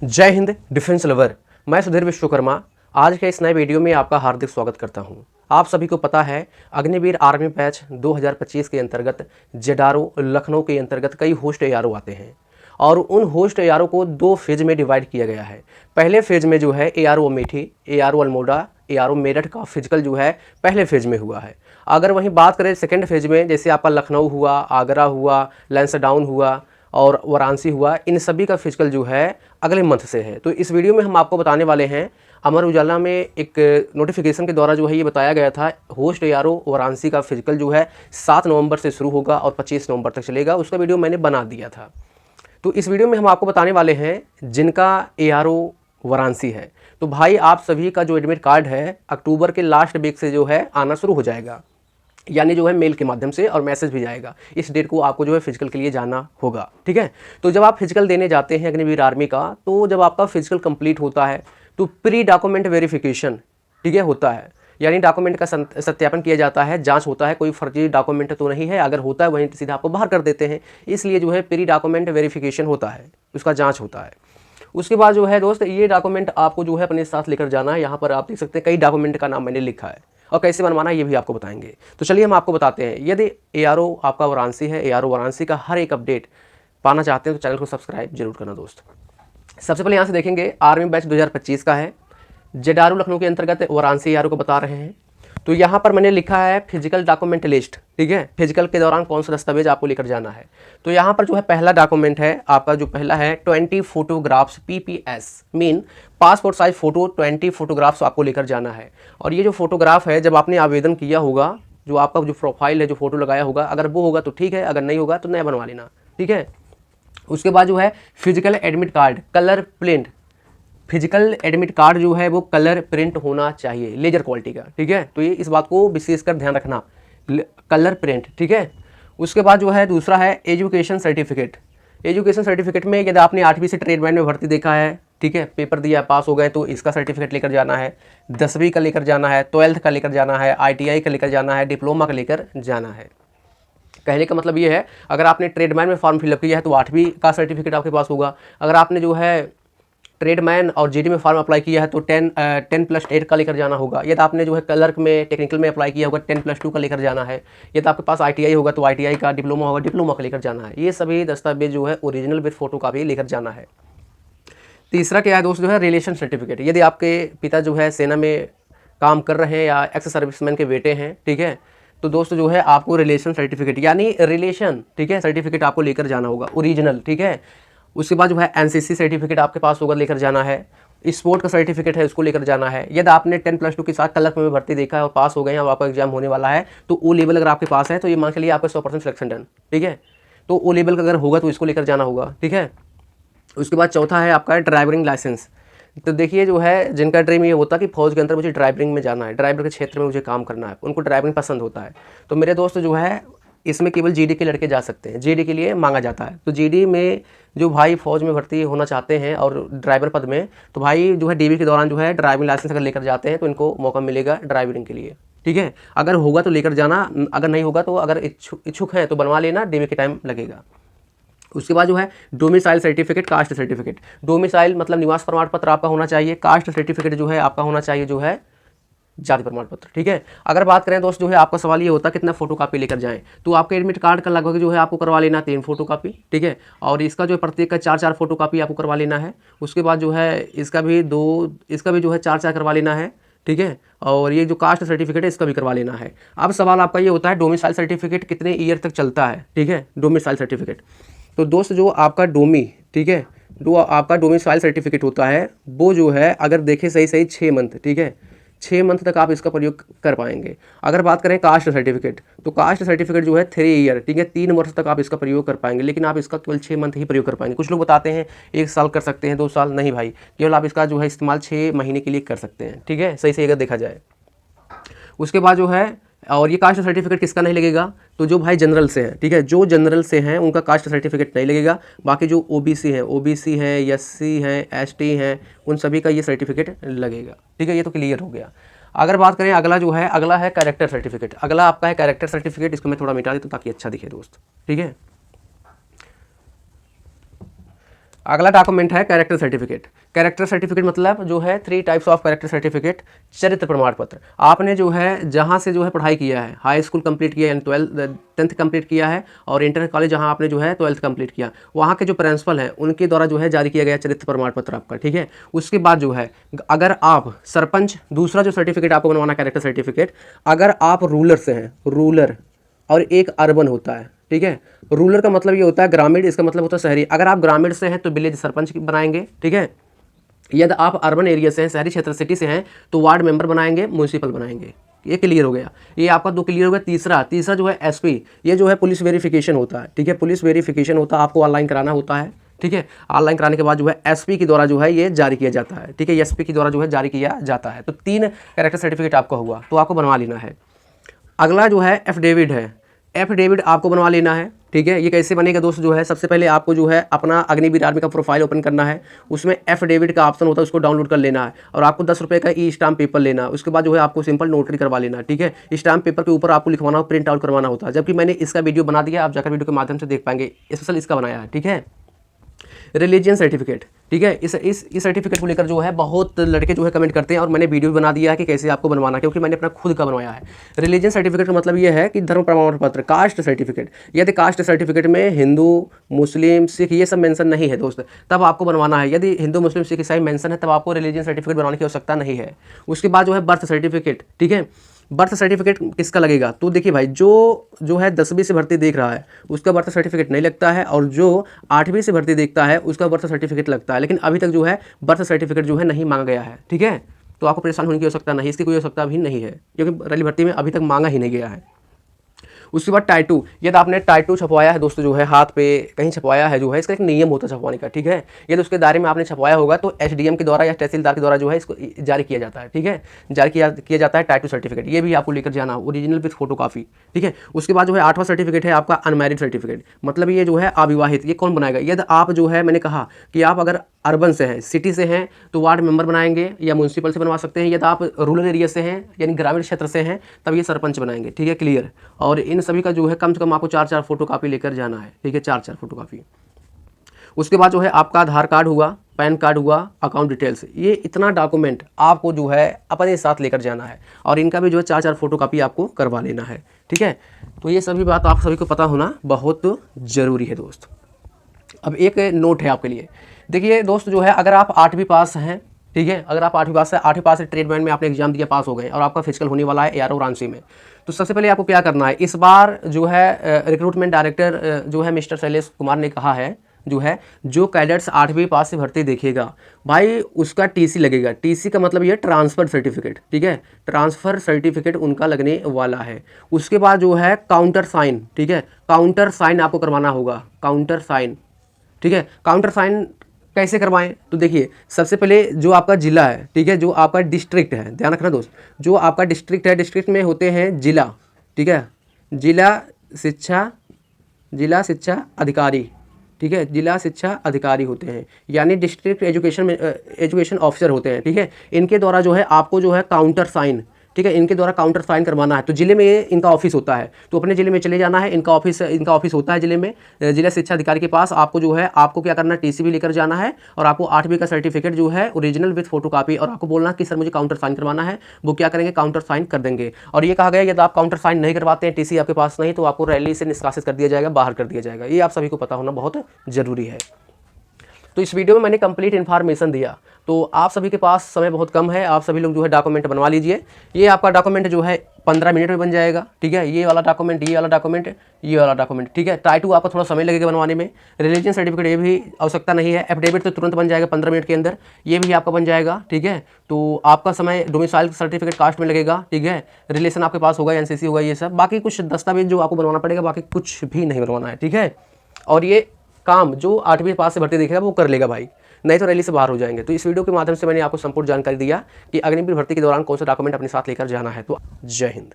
जय Hind defence lover. मैं सुधीर विश्वकर्मा आज के इस नए वीडियो में आपका हार्दिक स्वागत करता हूं। आप सभी को पता है अग्निवीर आर्मी बैच 2025 के अंतर्गत जेडारो लखनऊ के अंतर्गत कई होस्ट एआरओ आते हैं और उन होस्ट एआरओ को दो फेज में डिवाइड किया गया है। पहले फेज में जो है ARO Amethi, ARO Almora, ARO Meerut का फिजिकल जो है पहले फेज में हुआ है। अगर वहीं बात करें सेकेंड फेज में, जैसे आपका लखनऊ हुआ, आगरा हुआ, लैंसडाउन हुआ और वाराणसी हुआ, इन सभी का फिजिकल जो है अगले मंथ से है। तो इस वीडियो में हम आपको बताने वाले हैं, अमर उजाला में एक नोटिफिकेशन के द्वारा जो है ये बताया गया था, होस्ट एआरओ वाराणसी का फिजिकल जो है 7 नवंबर से शुरू होगा और 25 नवंबर तक चलेगा। उसका वीडियो मैंने बना दिया था। तो इस वीडियो में हम आपको बताने वाले हैं जिनका एआरओ वाराणसी है, तो भाई आप सभी का जो एडमिट कार्ड है अक्टूबर के लास्ट वीक से जो है आना शुरू हो जाएगा, यानी जो है मेल के माध्यम से, और मैसेज भी जाएगा। इस डेट को आपको जो है फिजिकल के लिए जाना होगा, ठीक है। तो जब आप फिजिकल देने जाते हैं अग्निवीर आर्मी का, तो जब आपका फिजिकल कंप्लीट होता है तो प्री डॉक्यूमेंट वेरिफिकेशन, ठीक है, होता है। यानी डॉक्यूमेंट का सत्यापन किया जाता है, जांच होता है, कोई फर्जी डॉक्यूमेंट तो नहीं है। अगर होता है वहीं सीधा आपको बाहर कर देते हैं, इसलिए जो है प्री डॉक्यूमेंट वेरिफिकेशन होता है, उसका जाँच होता है। उसके बाद जो है दोस्त, ये डॉक्यूमेंट आपको जो है अपने साथ लेकर जाना है। यहाँ पर आप देख सकते हैं कई डॉक्यूमेंट का नाम मैंने लिखा है और कैसे बनवाना है ये भी आपको बताएंगे। तो चलिए हम आपको बताते हैं। यदि एआरओ आपका वाराणसी है, एआरओ वाराणसी का हर एक अपडेट पाना चाहते हैं तो चैनल को सब्सक्राइब जरूर करना दोस्त। सबसे पहले यहाँ से देखेंगे, आर्मी बैच 2025 का है, जेडारू लखनऊ के अंतर्गत वाराणसी एआरओ को बता रहे हैं। तो यहाँ पर मैंने लिखा है फिजिकल डॉक्यूमेंट लिस्ट, ठीक है। फिजिकल के दौरान कौन सा दस्तावेज आपको लेकर जाना है। तो यहाँ पर जो है पहला डॉक्यूमेंट है आपका, जो पहला है 20 photographs PPS, mean passport size photo 20 photographs आपको लेकर जाना है। और ये जो फोटोग्राफ है, जब आपने आवेदन किया होगा, जो आपका जो प्रोफाइल है, जो फोटो लगाया होगा, अगर वो होगा तो ठीक है, अगर नहीं होगा तो नया बनवा लेना, ठीक है। उसके बाद जो है physical admit card colour print, physical admit card जो है वो कलर प्रिंट होना चाहिए, लेजर क्वालिटी का, ठीक है। तो ये इस बात को विशेषकर ध्यान रखना, कलर प्रिंट, ठीक है। उसके बाद जो है दूसरा है एजुकेशन सर्टिफिकेट। एजुकेशन सर्टिफिकेट में यदि आपने 8वीं से ट्रेडमैन में भर्ती देखा है, ठीक है, पेपर दिया, पास हो गए, तो इसका सर्टिफिकेट लेकर जाना है। 10वीं का लेकर जाना है, 12th का लेकर जाना है, ITI का लेकर जाना है, डिप्लोमा का लेकर जाना है। कहने का मतलब ये है, अगर आपने ट्रेडमैन में फॉर्म फिलअप किया है तो 8वीं का सर्टिफिकेट आपके पास होगा। अगर आपने जो है ट्रेडमैन और जीडी में फॉर्म अप्लाई किया है तो 10+8 का लेकर जाना होगा। यदि आपने जो है क्लर्क में, टेक्निकल में अप्लाई किया होगा, 10+2 का लेकर जाना है। यदि आपके पास ITI होगा तो ITI का, डिप्लोमा होगा, डिप्लोमा का लेकर जाना है। ये सभी दस्तावेज जो है ओरिजिनल विद फोटो का भी लेकर जाना है। तीसरा क्या है दोस्त, जो है रिलेशन सर्टिफिकेट। यदि आपके पिता जो है सेना में काम कर रहे हैं या एक्स सर्विसमैन के बेटे हैं, ठीक है, तो दोस्त जो है आपको रिलेशन सर्टिफिकेट, यानी रिलेशन, ठीक है, सर्टिफिकेट आपको लेकर जाना होगा, ओरिजिनल, ठीक है। उसके बाद जो है NCC सर्टिफिकेट आपके पास होगा, लेकर जाना है। स्पोर्ट का सर्टिफिकेट है, उसको लेकर जाना है। यदि आपने 10+2 के साथ क्लर्क में भर्ती देखा है और पास हो गए हैं, अब आपका एग्जाम होने वाला है, तो O लेवल अगर आपके पास है तो ये मान के लिए आपका 100% सिलेक्शन डन, ठीक है। तो O लेवल का अगर होगा तो इसको लेकर जाना होगा, ठीक है। उसके बाद चौथा है आपका ड्राइविंग लाइसेंस। तो देखिए जो है, जिनका ड्रीम ये होता है कि फौज के अंदर मुझे ड्राइविंग में जाना है, ड्राइवर के क्षेत्र में मुझे काम करना है, उनको ड्राइविंग पसंद होता है, तो मेरे दोस्त जो है इसमें केवल GD के लड़के जा सकते हैं, GD के लिए मांगा जाता है। तो GD में जो भाई फौज में भर्ती होना चाहते हैं और ड्राइवर पद में, तो भाई जो है DB के दौरान जो है ड्राइविंग लाइसेंस अगर लेकर जाते हैं तो इनको मौका मिलेगा ड्राइविंग के लिए, ठीक है। अगर होगा तो लेकर जाना, अगर नहीं होगा तो अगर इच्छुक हैं तो बनवा लेना, DB के टाइम लगेगा। उसके बाद जो है domicile certificate, caste certificate. Domicile मतलब निवास प्रमाण पत्र आपका होना चाहिए। कास्ट सर्टिफिकेट जो है आपका होना चाहिए जो है जाति प्रमाण पत्र, ठीक है। अगर बात करें दोस्त, जो है आपका सवाल ये होता है कितना फोटो कापी लेकर जाएं, तो आपके एडमिट कार्ड का लगभग जो है आपको करवा लेना 3 फोटो कापी, ठीक है। और इसका जो है प्रत्येक का 4-4 फोटो कापी आपको करवा लेना है। उसके बाद जो है इसका भी जो है 4-4 करवा लेना है, ठीक है। और ये जो कास्ट सर्टिफिकेट है इसका भी करवा लेना है। अब सवाल आपका ये होता है डोमिसाइल सर्टिफिकेट कितने ईयर तक चलता है, ठीक है, डोमिसाइल सर्टिफिकेट। तो दोस्त जो आपका डोमी, ठीक है, जो आपका डोमिसाइल सर्टिफिकेट होता है वो जो है अगर देखें सही 6 मंथ, ठीक है, 6 मंथ तक आप इसका प्रयोग कर पाएंगे। अगर बात करें कास्ट सर्टिफिकेट, तो कास्ट सर्टिफिकेट जो है 3 ईयर, ठीक है, 3 वर्ष तक आप इसका प्रयोग कर पाएंगे, लेकिन आप इसका केवल 6 मंथ ही प्रयोग कर पाएंगे। कुछ लोग बताते हैं 1 साल कर सकते हैं, 2 साल, नहीं भाई, केवल आप इसका जो है इस्तेमाल 6 महीने के लिए कर सकते हैं, ठीक है, सही अगर देखा जाए। उसके बाद जो है, और ये कास्ट सर्टिफिकेट किसका नहीं लगेगा, तो जो भाई जनरल से हैं, ठीक है, जो जनरल से हैं उनका कास्ट सर्टिफिकेट नहीं लगेगा। बाकी जो OBC हैं, SC हैं, ST हैं, उन सभी का ये सर्टिफिकेट लगेगा, ठीक है। ये तो क्लियर हो गया। अगर बात करें अगला जो है, अगला है कैरेक्टर सर्टिफिकेट। अगला आपका है कैरेक्टर सर्टिफिकेट, इसको मैं थोड़ा मिटा देता हूँ ताकि अच्छा दिखे दोस्त, ठीक है। अगला डॉक्यूमेंट है कैरेक्टर सर्टिफिकेट। कैरेक्टर सर्टिफिकेट मतलब जो है 3 टाइप्स ऑफ कैरेक्टर सर्टिफिकेट। चरित्र प्रमाण पत्र, आपने जो है जहाँ से जो है पढ़ाई किया है, हाई स्कूल कंप्लीट किया है, 10th कंप्लीट किया है, और इंटर कॉलेज जहाँ आपने जो है 12th कंप्लीट किया, वहाँ के जो प्रिंसिपल हैं उनके द्वारा जो है जारी किया गया चरित्र प्रमाण पत्र आपका, ठीक है। उसके बाद जो है अगर आप सरपंच, दूसरा जो सर्टिफिकेट आपको बनवाना कैरेक्टर सर्टिफिकेट, अगर आप रूलर से हैं, रूलर, और एक अर्बन होता है, ठीक है। रूरल का मतलब ये होता है ग्रामीण, इसका मतलब होता है शहरी। अगर आप ग्रामीण से हैं तो विलेज सरपंच बनाएंगे, ठीक है। यदि आप अर्बन एरिया से हैं, शहरी क्षेत्र सिटी से हैं, तो वार्ड मेंबर बनाएंगे, म्यूनसिपल बनाएंगे। ये क्लियर हो गया, ये आपका 2 क्लियर हो गया। तीसरा जो है एसपी, ये जो है पुलिस वेरिफिकेशन होता है, ठीक है। पुलिस वेरिफिकेशन होता है, आपको ऑनलाइन कराना होता है, ठीक है। ऑनलाइन कराने के बाद जो है एसपी के द्वारा जो है ये जारी किया जाता है, ठीक है। एसपी के द्वारा जो है जारी किया जाता है। तो 3 कैरेक्टर सर्टिफिकेट आपका हुआ, तो आपको बनवा लेना है। अगला जो है एफिडेविट है। एफिडेविट आपको बनवा लेना है, ठीक है। ये कैसे बनेगा दोस्त, जो है सबसे पहले आपको जो है अपना अग्निवीर आर्मी का प्रोफाइल ओपन करना है, उसमें एफिडेविट का ऑप्शन होता है, उसको डाउनलोड कर लेना है, और आपको 10 रुपये का ई स्टाम्प पेपर लेना है। उसके बाद जो है आपको सिंपल नोटरी करवा लेना है, ठीक है। स्टाम्प पेपर के ऊपर आपको लिखवाना, प्रिंट आउट करवाना होता है। जबकि मैंने इसका वीडियो बना दिया, आप जाकर वीडियो के माध्यम से देख पाएंगे, स्पेशल इसका बनाया है, ठीक है। रिलीजियन सर्टिफिकेट, ठीक है। इस सर्टिफिकेट को लेकर जो है बहुत लड़के जो है कमेंट करते हैं, और मैंने वीडियो भी बना दिया है कि कैसे आपको बनवाना, क्योंकि मैंने अपना खुद का बनवाया है। रिलीजियन सर्टिफिकेट का मतलब ये है कि धर्म प्रमाण पत्र। कास्ट सर्टिफिकेट, यदि कास्ट सर्टिफिकेट में हिंदू, मुस्लिम, सिख ये सब मेंशन नहीं है दोस्त, तब आपको बनवाना है। यदि हिंदू, मुस्लिम, सिख ईसाई मेंशन है, तब आपको रिलीजियन सर्टिफिकेट बनवाने की आवश्यकता नहीं है। उसके बाद जो है बर्थ सर्टिफिकेट, ठीक है। बर्थ सर्टिफिकेट किसका लगेगा, तो देखिए भाई, जो है 10वीं से भर्ती देख रहा है उसका बर्थ सर्टिफिकेट नहीं लगता है, और जो 8वीं से भर्ती देखता है उसका बर्थ सर्टिफिकेट लगता है। लेकिन अभी तक जो है बर्थ सर्टिफिकेट जो है नहीं मांगा गया है, ठीक है। तो आपको परेशान होने की आवश्यकता नहीं, इसकी कोई आवश्यकता भी नहीं है, क्योंकि रेलवे भर्ती में अभी तक मांगा ही नहीं गया है। उसके बाद टाइटू, यदि आपने टाइटू छपवाया है दोस्तों, जो है हाथ पे कहीं छपवाया है, जो है इसका एक नियम होता है छपवाने का, ठीक है। यदि उसके दायरे में आपने छपवाया होगा तो एसडीएम के द्वारा या तहसीलदार के द्वारा जो है इसको जारी किया जाता है, ठीक है। जारी किया जाता है टाइटू सर्टिफिकेट, ये भी आपको लेकर जाना, ओरिजिनल विथ फोटो कॉपी, ठीक है। उसके बाद जो है 8वां सर्टिफिकेट है आपका अनमैरिड सर्टिफिकेट, मतलब ये जो है अविवाहित। ये कौन बनाएगा, यदि आप जो है, मैंने कहा कि आप अगर अर्बन से हैं, सिटी से हैं, तो वार्ड मेंबर बनाएंगे या म्यूनसिपल से बनवा सकते हैं। यदि आप रूरल एरिया से हैं, यानी ग्रामीण क्षेत्र से हैं, तब ये सरपंच बनाएंगे, ठीक है, क्लियर। और इन सभी का जो है कम से कम आपको 4 फोटो कापी लेकर जाना है, ठीक है, 4 फोटो कापी। उसके बाद जो है आपका आधार कार्ड हुआ, पैन कार्ड हुआ, अकाउंट डिटेल्स, ये इतना डॉक्यूमेंट आपको जो है अपने साथ लेकर जाना है, और इनका भी जो है 4 फोटो कापी आपको करवा लेना है, ठीक है। तो ये सभी बात आप सभी को पता होना बहुत ज़रूरी है दोस्त। अब एक नोट है आपके लिए, देखिए दोस्त, जो है अगर आप 8वीं पास हैं, ठीक है, अगर आप 8वीं पास है, 8वीं पास से ट्रेडमैन में आपने एग्जाम दिया, पास हो गए, और आपका फिजिकल होने वाला है एआरओ रांची में, तो सबसे पहले आपको क्या करना है, इस बार जो है रिक्रूटमेंट डायरेक्टर जो है मिस्टर शैलेश कुमार ने कहा है, जो है जो कैडेट्स 8वीं पास से भर्ती देखेगा भाई, उसका टीसी लगेगा। टीसी का मतलब ये ट्रांसफ़र सर्टिफिकेट, ठीक है, ट्रांसफ़र सर्टिफिकेट उनका लगने वाला है। उसके बाद जो है काउंटर साइन, ठीक है, काउंटर साइन आपको करवाना होगा, काउंटर साइन, ठीक है। काउंटर साइन कैसे करवाएं, तो देखिए सबसे पहले जो आपका जिला है, ठीक है, जो आपका डिस्ट्रिक्ट है, ध्यान रखना दोस्त, जो आपका डिस्ट्रिक्ट है, डिस्ट्रिक्ट में होते हैं जिला, ठीक है, जिला शिक्षा अधिकारी, ठीक है, जिला शिक्षा अधिकारी होते हैं, यानी डिस्ट्रिक्ट एजुकेशन ऑफिसर होते हैं, ठीक है। इनके द्वारा जो है आपको जो है काउंटर साइन, ठीक है, इनके द्वारा काउंटर साइन करवाना है। तो जिले में इनका ऑफिस होता है, तो अपने जिले में चले जाना है, इनका ऑफिस होता है जिले में, जिला शिक्षा अधिकारी के पास। आपको जो है आपको क्या करना है, टीसी भी लेकर जाना है, और आपको 8वीं का सर्टिफिकेट जो है ओरिजिनल विथ फोटो कापी, और आपको बोलना कि सर मुझे काउंटर साइन करवाना है, वो क्या करेंगे, काउंटर साइन कर देंगे। और ये कहा गया यदि आप काउंटर साइन नहीं करवाते हैं, टीसी आपके पास नहीं, तो आपको रैली से निष्कासित कर दिया जाएगा, बाहर कर दिया जाएगा। ये आप सभी को पता होना बहुत ज़रूरी है। तो इस वीडियो में मैंने कंप्लीट इन्फॉर्मेशन दिया, तो आप सभी के पास समय बहुत कम है, आप सभी लोग जो है डॉक्यूमेंट बनवा लीजिए। ये आपका डॉक्यूमेंट जो है 15 मिनट में बन जाएगा, ठीक है। ये वाला डॉक्यूमेंट, ये वाला डॉक्यूमेंट, ये वाला डॉक्यूमेंट, ठीक है। टाइटू आपको थोड़ा समय लगेगा बनवाने में। रिलीजन सर्टिफिकेट ये भी आवश्यकता नहीं है। एफिडेविट तो तुरंत बन जाएगा 15 मिनट के अंदर, ये भी आपका बन जाएगा, ठीक है। तो आपका समय डोमिसाइल सर्टिफिकेट कास्ट में लगेगा, ठीक है। रिलेशन आपके पास होगा, एनसीसी होगा, ये सब। बाकी कुछ दस्तावेज जो आपको बनवाना पड़ेगा, बाकी कुछ भी नहीं बनवाना है, ठीक है। और ये काम जो 8वीं पास से भर्ती देखेगा वो कर लेगा भाई, नहीं तो रैली से बाहर हो जाएंगे। तो इस वीडियो के माध्यम से मैंने आपको संपूर्ण जानकारी दिया कि अग्निवीर भर्ती के दौरान कौन सा डॉक्यूमेंट अपने साथ लेकर जाना है। तो जय हिंद।